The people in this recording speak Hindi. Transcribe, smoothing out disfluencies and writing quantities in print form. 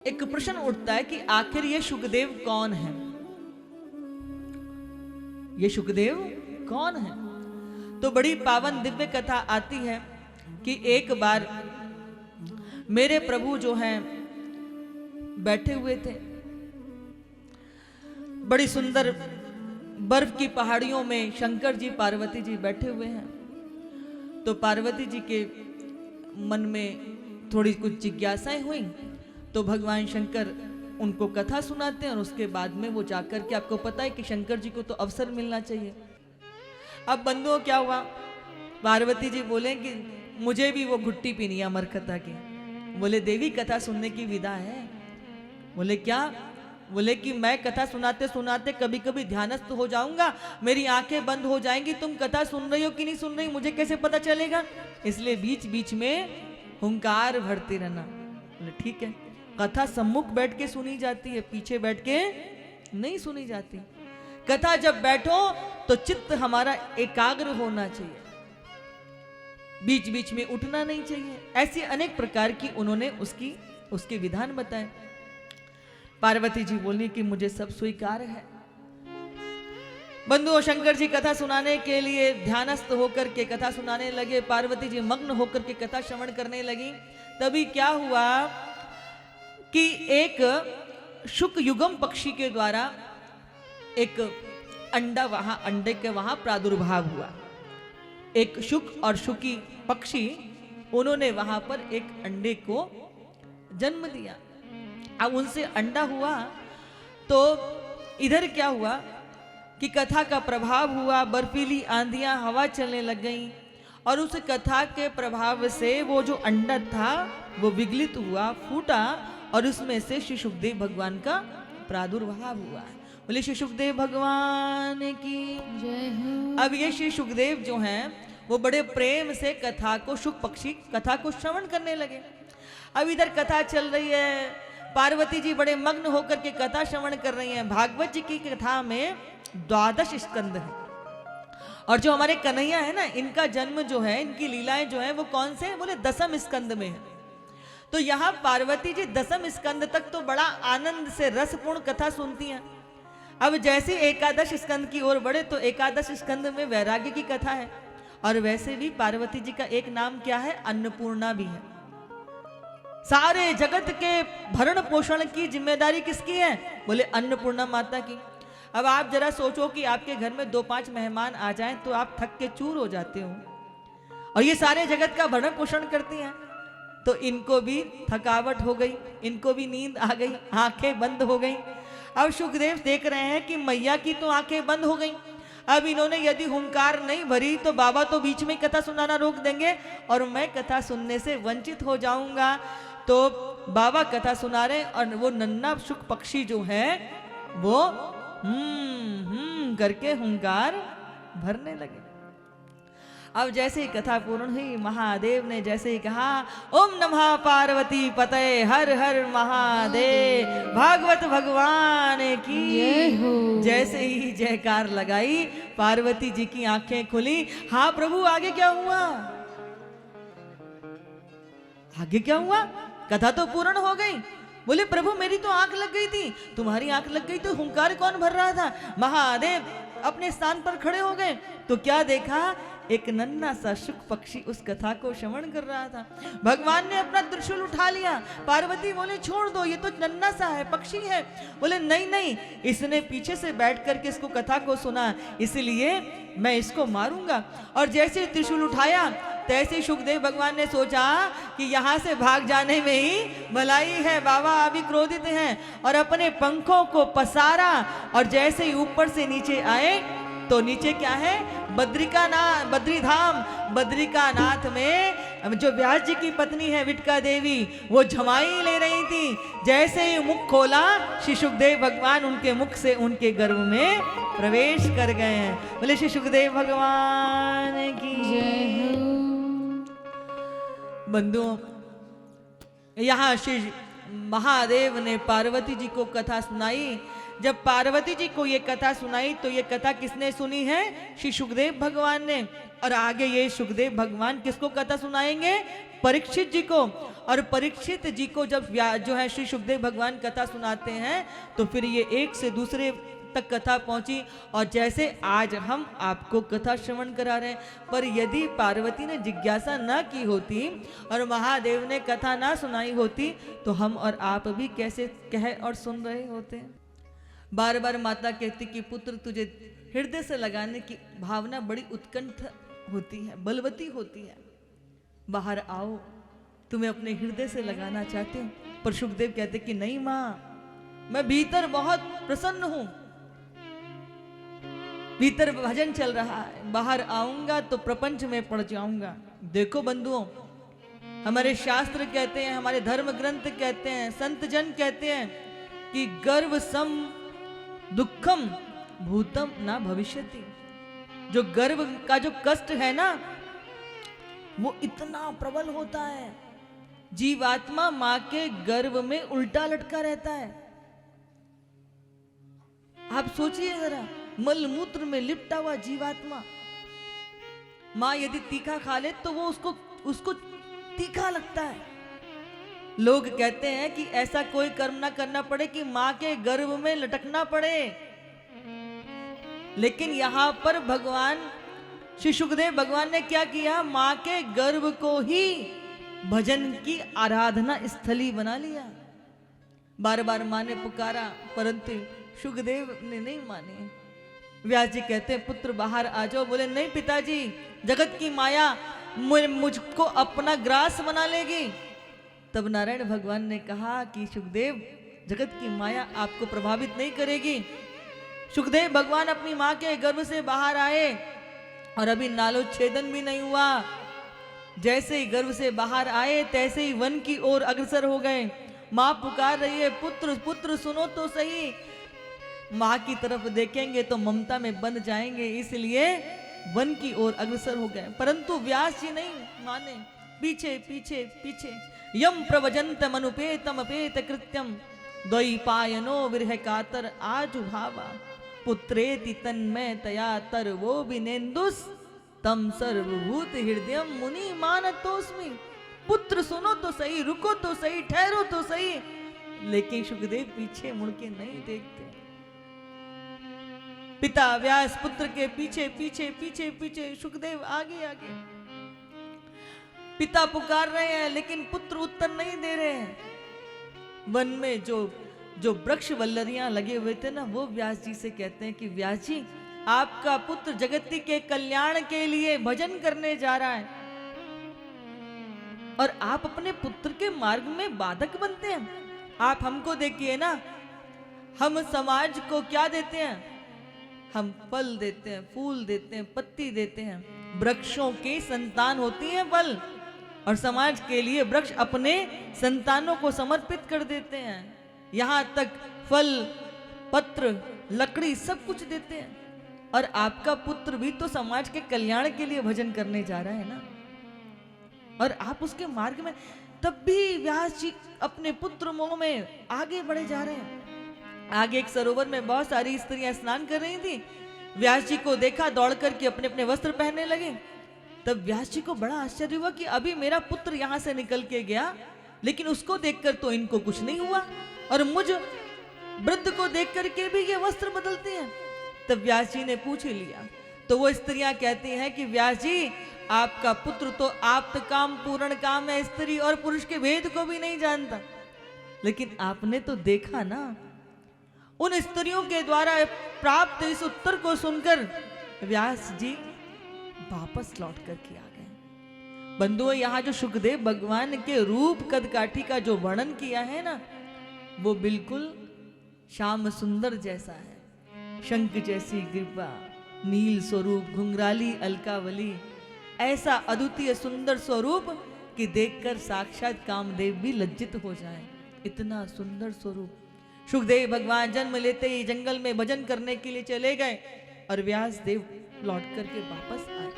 एक प्रश्न उठता है कि आखिर ये शुकदेव कौन है। ये शुकदेव कौन है? तो बड़ी पावन दिव्य कथा आती है कि एक बार मेरे प्रभु जो हैं बैठे हुए थे, बड़ी सुंदर बर्फ की पहाड़ियों में शंकर जी पार्वती जी बैठे हुए हैं। तो पार्वती जी के मन में थोड़ी कुछ जिज्ञासाएं हुई, तो भगवान शंकर उनको कथा सुनाते हैं और उसके बाद में वो जाकर के, आपको पता है कि शंकर जी को तो अवसर मिलना चाहिए। अब बंधुओं क्या हुआ, पार्वती जी बोले कि मुझे भी वो घुट्टी पीनी है अमर कथा की। बोले देवी कथा सुनने की विधा है। बोले क्या? बोले कि मैं कथा सुनाते सुनाते कभी कभी ध्यानस्थ हो जाऊंगा, मेरी आंखें बंद हो जाएंगी, तुम कथा सुन रही हो कि नहीं सुन रही मुझे कैसे पता चलेगा, इसलिए बीच बीच में हुंकार भरते रहना। बोले ठीक है। कथा सम्मुख बैठ के सुनी जाती है, पीछे बैठ के नहीं सुनी जाती। कथा जब बैठो तो चित्त हमारा एकाग्र होना चाहिए, बीच बीच में उठना नहीं चाहिए। ऐसी अनेक प्रकार की उन्होंने उसके विधान बताए। पार्वती जी बोली कि मुझे सब स्वीकार है। बंधुओं, शंकर जी कथा सुनाने के लिए ध्यानस्थ होकर के कथा सुनाने लगे। पार्वती जी मग्न होकर के कथा श्रवण करने लगी। तभी क्या हुआ कि एक शुक युगम पक्षी के द्वारा एक अंडा अंडे के वहां प्रादुर्भाव हुआ। एक शुक और शुकी पक्षी, उन्होंने वहां पर एक अंडे को जन्म दिया। अब उनसे अंडा हुआ तो इधर क्या हुआ कि कथा का प्रभाव हुआ, बर्फीली आंधियां हवा चलने लग गई और उस कथा के प्रभाव से वो जो अंडा था वो विगलित हुआ, फूटा और उसमें से श्री शुकदेव भगवान का प्रादुर्भाव हुआ। बोले श्री शुकदेव भगवान की जय हो। अब ये श्री शुकदेव जो हैं वो बड़े प्रेम से कथा को, शुक पक्षी कथा को श्रवण करने लगे। अब इधर कथा चल रही है, पार्वती जी बड़े मग्न होकर के कथा श्रवण कर रही हैं। भागवत जी की कथा में 12 स्कंद है और जो हमारे कन्हैया है ना, इनका जन्म जो है, इनकी लीलाएं जो है वो कौन से? बोले 10वें स्कंद में है। तो यहाँ पार्वती जी 10वें स्कंद तक तो बड़ा आनंद से रसपूर्ण कथा सुनती हैं। अब जैसे 11 स्कंद की ओर बढ़े तो 11 स्कंद में वैराग्य की कथा है। और वैसे भी पार्वती जी का एक नाम क्या है? अन्नपूर्णा भी है। सारे जगत के भरण पोषण की जिम्मेदारी किसकी है? बोले अन्नपूर्णा माता की। अब आप जरा सोचो कि आपके घर में 2-5 मेहमान आ जाएं तो आप थक के चूर हो जाते हो, और ये सारे जगत का भरण पोषण करती हैं। तो इनको भी थकावट हो गई, इनको भी नींद आ गई, आंखें बंद हो गई। अब शुकदेव देख रहे हैं कि मैया की तो आंखें बंद हो गई। अब इन्होंने यदि हुंकार नहीं भरी तो बाबा तो बीच में कथा सुनाना रोक देंगे और मैं कथा सुनने से वंचित हो जाऊंगा। तो बाबा कथा सुना रहे और वो नन्हा शुक पक्षी जो है वो करके हुंकार भरने लगे। अब जैसे ही कथा पूर्ण हुई, महादेव ने जैसे ही कहा ओम नमः पार्वती पतये हर हर महादेव, भागवत भगवान की, जैसे ही जयकार लगाई पार्वती जी की आंखें खुली। हाँ प्रभु, आगे क्या हुआ? आगे क्या हुआ? कथा तो पूर्ण हो गई। बोले प्रभु मेरी तो आंख लग गई थी। तुम्हारी आंख लग गई तो हुंकार कौन भर रहा था? महादेव अपने स्थान पर खड़े हो गए। तो क्या देखा? एक नन्हा सा शुक पक्षी उस कथा को श्रवण कर रहा था। भगवान ने अपना त्रिशूल उठा लिया। पार्वती बोले छोड़ दो, ये तो नन्हा सा है, पक्षी है। बोले नहीं नहीं, इसने पीछे से बैठ करके इसको कथा को सुना, इसलिए मैं इसको मारूंगा। और जैसे त्रिशूल उठाया तैसे ही शुकदेव भगवान ने सोचा कि यहाँ से भाग जाने में ही भलाई है, बाबा अभी क्रोधित हैं, और अपने पंखों को पसारा और जैसे ही ऊपर से नीचे आए तो नीचे क्या है? बद्रीधाम, बद्रिकानाथ में जो व्यास जी की पत्नी है विटका देवी, वो झमाई ले रही थी। जैसे ही मुख खोला श्री शुकदेव भगवान उनके मुख से उनके गर्भ में प्रवेश कर गए हैं। बोले श्री शुकदेव भगवान की जय हो। बंधुओं, यहाँ श्री महादेव ने पार्वती जी को कथा सुनाई। जब पार्वती जी को ये कथा सुनाई तो ये कथा किसने सुनी है? श्री सुखदेव भगवान ने। और आगे ये सुखदेव भगवान किसको कथा सुनाएंगे? परीक्षित जी को। और परीक्षित जी को जब जो है श्री सुखदेव भगवान कथा सुनाते हैं तो फिर ये एक से दूसरे तक कथा पहुंची। और जैसे आज हम आपको कथा श्रवण करा रहे हैं, पर यदि पार्वती ने जिज्ञासा ना की होती और महादेव ने कथा ना सुनाई होती तो हम और आप भी कैसे कह और सुन रहे होते। बार बार माता कहती कि पुत्र तुझे हृदय से लगाने की भावना बड़ी उत्कंठ होती है, बलवती होती है, बाहर आओ, तुम्हें अपने हृदय से लगाना चाहते हो। पर सुखदेव कहते कि नहीं माँ, मैं भीतर बहुत प्रसन्न हूं, भीतर भजन चल रहा है, बाहर आऊंगा तो प्रपंच में पड़ जाऊंगा। देखो बंधुओं, हमारे शास्त्र कहते हैं, हमारे धर्म ग्रंथ कहते हैं, संत जन कहते हैं कि गर्व सम दुखम भूतम ना भविष्यति। जो गर्व का जो कष्ट है ना, वो इतना प्रबल होता है। जीवात्मा मां के गर्भ में उल्टा लटका रहता है। आप सोचिए जरा, मलमूत्र में लिपटा हुआ जीवात्मा, मां यदि तीखा खा ले तो वो उसको तीखा लगता है। लोग कहते हैं कि ऐसा कोई कर्म ना करना पड़े कि मां के गर्भ में लटकना पड़े, लेकिन यहां पर भगवान श्री सुखदेव भगवान ने क्या किया? मां के गर्भ को ही भजन की आराधना स्थली बना लिया। बार बार मां ने पुकारा परंतु सुखदेव ने नहीं माने। व्यास जी कहते हैं पुत्र बाहर आ जाओ। बोले नहीं पिताजी, जगत की माया मुझको अपना ग्रास बना लेगी। तब नारायण भगवान ने कहा कि सुखदेव, जगत की माया आपको प्रभावित नहीं करेगी। सुखदेव भगवान अपनी मां के गर्भ से बाहर आए और अभी नालोच्छेदन भी नहीं हुआ। जैसे ही गर्भ से बाहर आए तैसे ही वन की ओर अग्रसर हो गए। मां पुकार रही है, पुत्र पुत्र सुनो तो सही। मां की तरफ देखेंगे तो ममता में बंध जाएंगे, इसलिए वन की ओर अग्रसर हो गए। परंतु व्यास जी नहीं माने, पीछे पीछे पीछे। यम प्रवजंतम अनुपेतम अपेत कृत्यम द्वैपायनो विरह कातर आजु भावा पुत्रेति तन्मय तया तर वो विनेन्दुस तम सर्वभूत हृदयम मुनि मानतोस्मि। पुत्र सुनो तो सही, रुको तो सही, ठहरो तो सही। लेकिन सुखदेव पीछे मुड़ के नहीं देखते। पिता व्यास पुत्र के पीछे पीछे पीछे पीछे, सुखदेव आगे आगे। पिता पुकार रहे हैं लेकिन पुत्र उत्तर नहीं दे रहे हैं। वन में जो वृक्ष वल्लरियां लगे हुए थे ना, वो व्यास जी से कहते हैं कि व्यास जी, आपका पुत्र जगती के कल्याण के लिए भजन करने जा रहा है और आप अपने पुत्र के मार्ग में बाधक बनते हैं। आप हमको देखिए ना, हम समाज को क्या देते हैं? हम फल देते हैं, फूल देते हैं, पत्ती देते हैं। वृक्षों की संतान होती है फल, और समाज के लिए वृक्ष अपने संतानों को समर्पित कर देते हैं। यहां तक फल, पत्र, लकड़ी सब कुछ देते हैं। और आपका पुत्र भी तो समाज के कल्याण के लिए भजन करने जा रहा है ना, और आप उसके मार्ग में। तब भी व्यास जी अपने पुत्र मोह में आगे बढ़े जा रहे हैं। आगे एक सरोवर में बहुत सारी स्त्रियां स्नान कर रही थी। व्यास जी को देखा, दौड़ करके अपने अपने वस्त्र पहनने लगे। तब व्यास जी को बड़ा आश्चर्य हुआ कि अभी मेरा पुत्र यहां से निकल के गया, लेकिन उसको देखकर तो इनको कुछ नहीं हुआ, और मुझ वृद्ध को देख करके भी ये वस्त्र बदलते हैं। तब व्यास जी ने पूछ लिया तो वो स्त्रियां कहती हैं कि व्यास जी, आपका पुत्र तो आप्त काम पूर्ण काम है, स्त्री और पुरुष के भेद को भी नहीं जानता। लेकिन आपने तो देखा ना, उन स्त्रियों के द्वारा प्राप्त इस उत्तर को सुनकर व्यास जी वापस लौट करके आ गए। बंधुओं, यहाँ जो सुखदेव भगवान के रूप कदकाठी का जो वर्णन किया है ना, वो बिल्कुल श्याम सुंदर जैसा है। शंख जैसी ग्रीवा, नील स्वरूप, घुंघराली अलकावली, ऐसा अद्वितीय सुंदर स्वरूप कि देखकर साक्षात कामदेव भी लज्जित हो जाए। इतना सुंदर स्वरूप। सुखदेव भगवान जन्म लेते ही जंगल में भजन करने के लिए चले गए और व्यास देव लौट करके वापस आए।